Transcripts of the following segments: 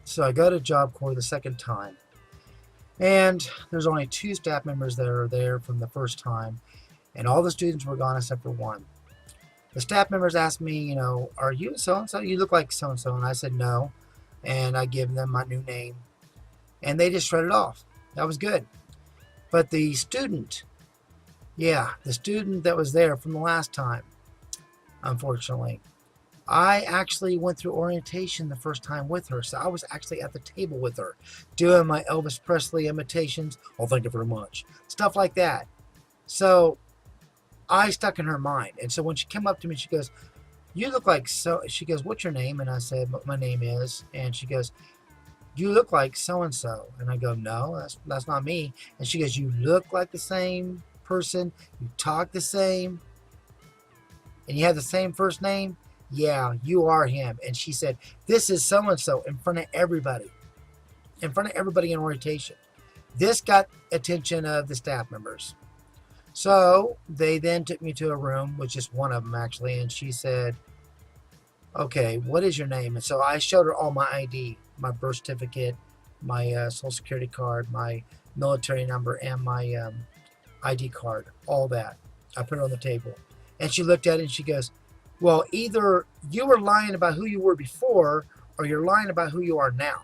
So I go to Job Corps the second time, and there's only two staff members that are there from the first time, and all the students were gone except for one. The staff members asked me, are you so and so? You look like so and so. And I said no. And I give them my new name. And they just shredded off. That was good. But the student, yeah, the student that was there from the last time, unfortunately, I actually went through orientation the first time with her. So I was actually at the table with her doing my Elvis Presley imitations. Oh, thank you very much. Stuff like that. So I stuck in her mind. And so when she came up to me, she goes, you look like so. She goes, what's your name? And I said, what my name is. And she goes, you look like so-and-so. And I go, no, that's not me. And she goes, you look like the same person. You talk the same. And you have the same first name. Yeah, you are him. And she said, this is so-and-so in front of everybody. In front of everybody in orientation. This got attention of the staff members. So they then took me to a room, which is one of them actually, and she said, okay, what is your name? And so I showed her all my ID, my birth certificate, my social security card, my military number, and my ID card, all that. I put it on the table. And she looked at it and she goes, well, either you were lying about who you were before or you're lying about who you are now.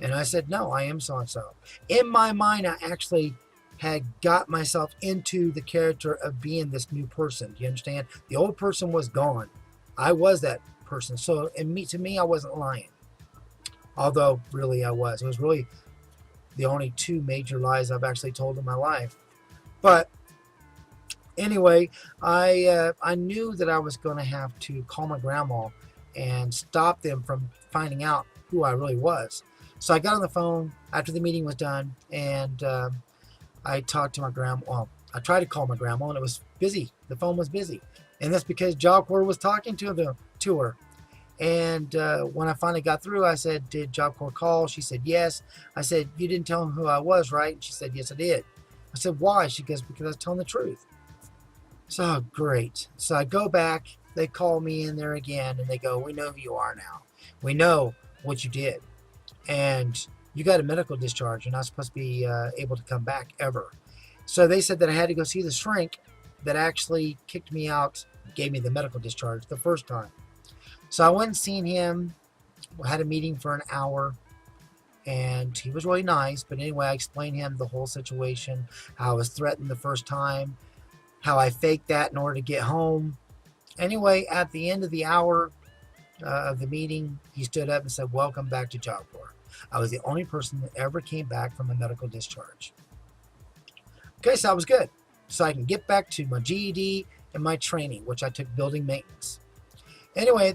And I said, no, I am so-and-so. In my mind, I actually had got myself into the character of being this new person. Do you understand? The old person was gone. I was that person. So to me, I wasn't lying. Although, really, I was. It was really the only two major lies I've actually told in my life. But anyway, I knew that I was going to have to call my grandma and stop them from finding out who I really was. So I got on the phone after the meeting was done, and I talked to my grandma. Well, I tried to call my grandma, and it was busy. The phone was busy. And that's because Job Corps was talking to her. And when I finally got through, I said, did Job Corps call? She said, yes. I said, you didn't tell him who I was, right? And she said, yes, I did. I said, why? She goes, because I was telling the truth. So, great. So I go back. They call me in there again, and they go, we know who you are now. We know what you did. And you got a medical discharge. You're not supposed to be able to come back ever. So they said that I had to go see the shrink that actually kicked me out, gave me the medical discharge the first time. So I went and seen him. We had a meeting for an hour, and he was really nice. But anyway, I explained him the whole situation, how I was threatened the first time, how I faked that in order to get home. Anyway, at the end of the hour of the meeting, he stood up and said, welcome back to Job Corps. I was the only person that ever came back from a medical discharge. Okay, so that was good. So I can get back to my GED and my training, which I took building maintenance. Anyway,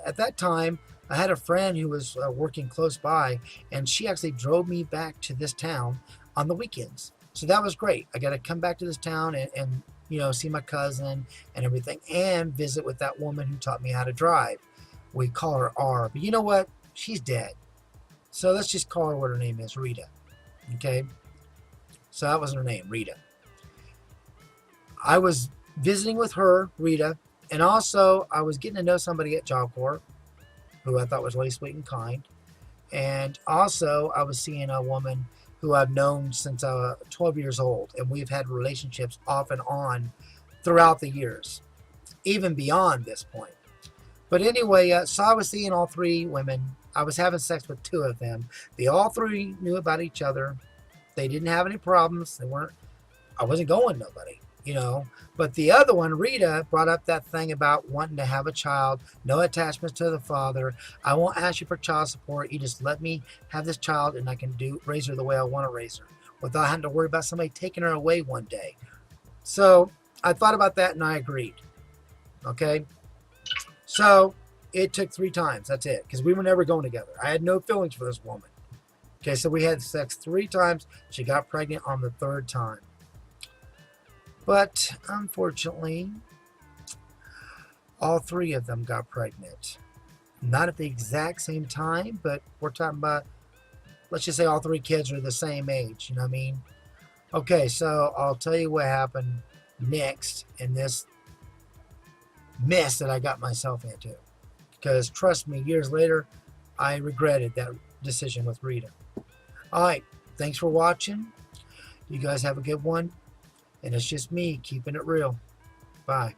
at that time, I had a friend who was working close by, and she actually drove me back to this town on the weekends. So that was great. I got to come back to this town and see my cousin and everything, and visit with that woman who taught me how to drive. We call her R, but you know what? She's dead. So let's just call her what her name is, Rita. Okay? So that was her name, Rita. I was visiting with her, Rita, and also I was getting to know somebody at Job Corps who I thought was really sweet and kind. And also I was seeing a woman who I've known since I was 12 years old, and we've had relationships off and on throughout the years, even beyond this point. But anyway, so I was seeing all three women. I was having sex with two of them. They all three knew about each other. They didn't have any problems. I wasn't going nobody, But the other one, Rita, brought up that thing about wanting to have a child, no attachments to the father. I won't ask you for child support. You just let me have this child, and I can raise her the way I want to raise her without having to worry about somebody taking her away one day. So I thought about that, and I agreed. Okay? So it took 3 times. That's it, because we were never going together. I had no feelings for this woman. Okay, so we had sex 3 times. She got pregnant on the 3rd time. But unfortunately, all 3 of them got pregnant. Not at the exact same time, but we're talking about, let's just say all 3 kids are the same age. You know what I mean? Okay, so I'll tell you what happened next in this mess that I got myself into. Because trust me, years later, I regretted that decision with Rita. Alright, thanks for watching. You guys have a good one. And it's just me keeping it real. Bye.